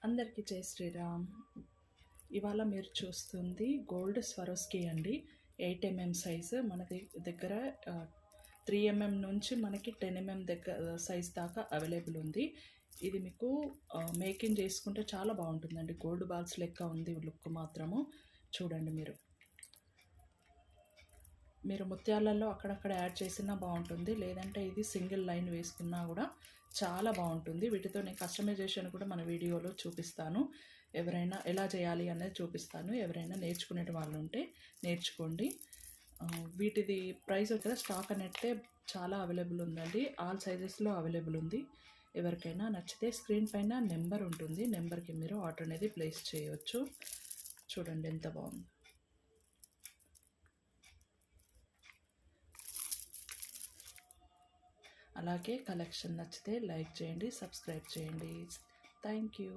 అందరికీ జై శ్రీరామ్. ఇవాళ మీరు చూస్తుంది గోల్డ్ స్వరోస్కి అండి. 8 mm సైజు మన దగ్గర 3 mm నుంచి మనకి 10 mm దగ్గర సైజ్ దాకా అవైలబుల్ ఉంది. ఇది మీకు మేకింగ్ చేసుకుంటే చాలా బాగుంటుందండి. గోల్డ్ బాల్స్ లెక్క ఉంది లుక్ మాత్రము. చూడండి మీరు ముత్యాలలో అక్కడక్కడ యాడ్ చేసినా బాగుంటుంది, లేదంటే ఇది సింగిల్ లైన్ వేసుకున్నా కూడా చాలా బాగుంటుంది. వీటితో నేను కస్టమైజేషన్ కూడా మన వీడియోలో చూపిస్తాను. ఎవరైనా ఎలా చేయాలి అనేది చూపిస్తాను. ఎవరైనా నేర్చుకునే వాళ్ళు ఉంటే నేర్చుకోండి. వీటిది ప్రైస్ దగ్గర స్టాక్ అనేది చాలా అవైలబుల్ ఉందండి. ఆల్ సైజెస్లో అవైలబుల్ ఉంది. ఎవరికైనా నచ్చితే స్క్రీన్ పైన నెంబర్ ఉంటుంది, నెంబర్కి మీరు ఆర్డర్ అనేది ప్లేస్ చేయవచ్చు. చూడండి ఎంత బాగుంది. అలాగే కలెక్షన్ నచ్చితే లైక్ చేయండి, సబ్స్క్రైబ్ చేయండి. Thank you.